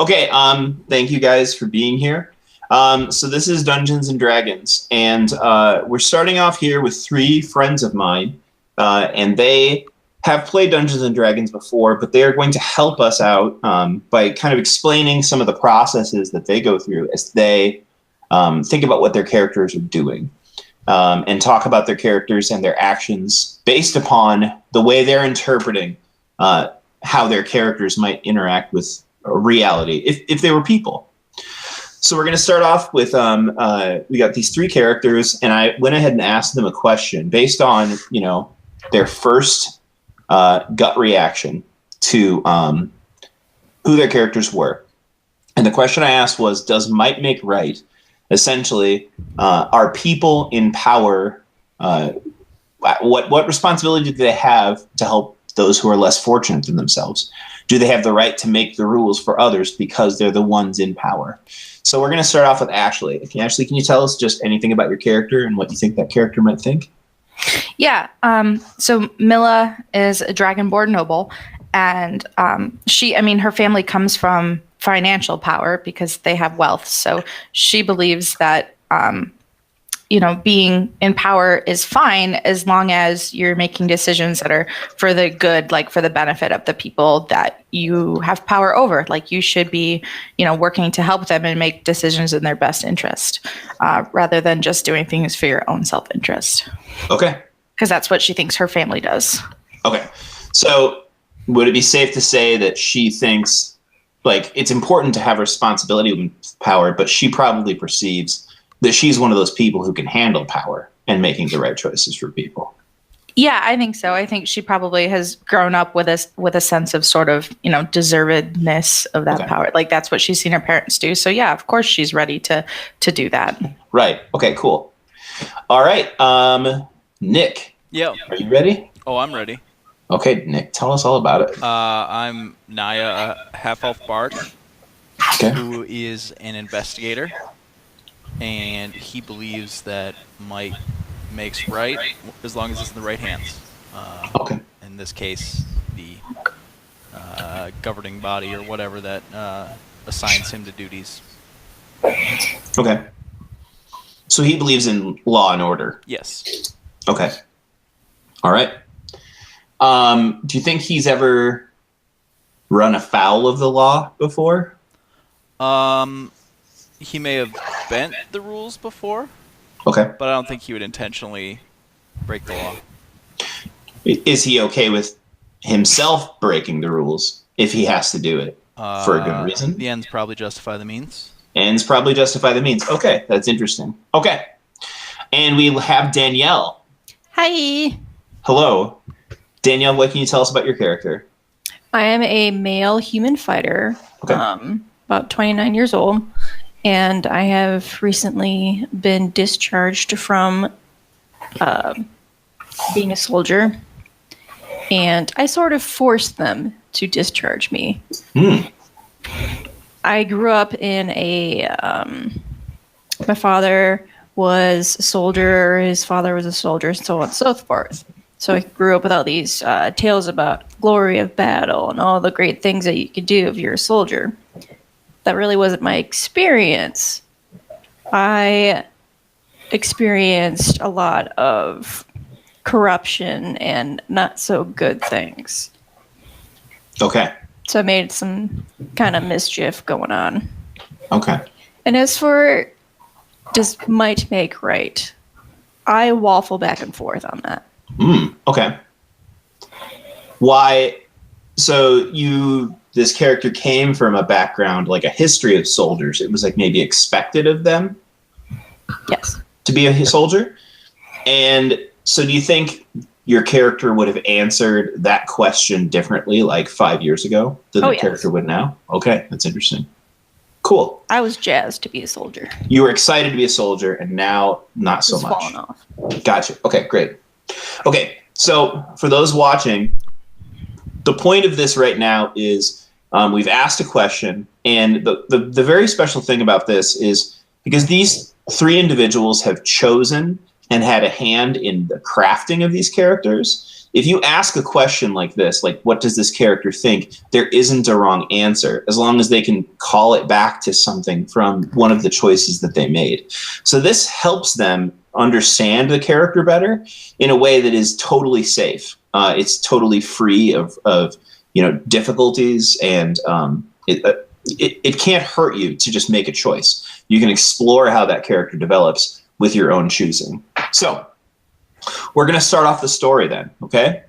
Okay, thank you guys for being here. So this is Dungeons and Dragons, and we're starting off here with three friends of mine, and they have played Dungeons and Dragons before, but they are going to help us out by kind of explaining some of the processes that they go through as they think about what their characters are doing, and talk about their characters and their actions based upon the way they're interpreting how their characters might interact with reality if they were people. So we're going to start off with we got these three characters, and I went ahead and asked them a question based on their first gut reaction to who their characters were. And the question I asked was, does might make right? Essentially, are people in power, what responsibility do they have to help those who are less fortunate than themselves? Do they have the right to make the rules for others because they're the ones in power? So we're going to start off with Ashley. Ashley, can you tell us just anything about your character and what you think that character might think? Yeah. So Milla is a dragonborn noble, and her family comes from financial power because they have wealth. So she believes that, being in power is fine as long as you're making decisions that are for the good, like for the benefit of the people that you have power over. Like you should be, working to help them and make decisions in their best interest, rather than just doing things for your own self-interest. Okay. Because that's what she thinks her family does. Okay. So would it be safe to say that she thinks like it's important to have responsibility with power, but she probably perceives that she's one of those people who can handle power and making the right choices for people? Yeah, I think so. I think she probably has grown up with a sense of sort of, deservedness of that power. Like that's what she's seen her parents do. So yeah, of course she's ready to do that. Right. Okay, cool. All right. Nick. Yeah. Are you ready? Oh, I'm ready. Okay, Nick, tell us all about it. I'm Naya, a half-elf bard, who is an investigator, and he believes that might makes right as long as it's in the right hands. In this case, the governing body or whatever that assigns him to duties. Okay. So he believes in law and order? Yes. Okay. All right. Do you think he's ever run afoul of the law before? He may have bent the rules before. Okay. But I don't think he would intentionally break the law. Is he okay with himself breaking the rules if he has to do it for a good reason? The ends probably justify the means. Ends probably justify the means. Okay, that's interesting. Okay. And we have Danielle. Hi. Hello. Danielle, what can you tell us about your character? I am a male human fighter, about 29 years old, and I have recently been discharged from being a soldier, and I sort of forced them to discharge me. I grew up in my father was a soldier, his father was a soldier, so on and so forth. So I grew up with all these tales about glory of battle and all the great things that you could do if you're a soldier. That really wasn't my experience. I experienced a lot of corruption and not so good things. Okay. So I made some kind of mischief going on. Okay. And as for does might make right, I waffle back and forth on that. Okay. Why? So this character came from a background, like a history of soldiers. It was like maybe expected of them. Yes. To be a soldier. And so do you think your character would have answered that question differently like 5 years ago than the character would now? Okay, that's interesting. Cool. I was jazzed to be a soldier. You were excited to be a soldier, and now not so much. Falling off. Gotcha. Okay, great. Okay, so for those watching, the point of this right now is we've asked a question, and the very special thing about this is because these three individuals have chosen and had a hand in the crafting of these characters, if you ask a question like this, like what does this character think, there isn't a wrong answer as long as they can call it back to something from one of the choices that they made. So this helps them understand the character better in a way that is totally safe. It's totally free of difficulties, and it can't hurt you to just make a choice. You can explore how that character develops with your own choosing. So we're going to start off the story then, okay?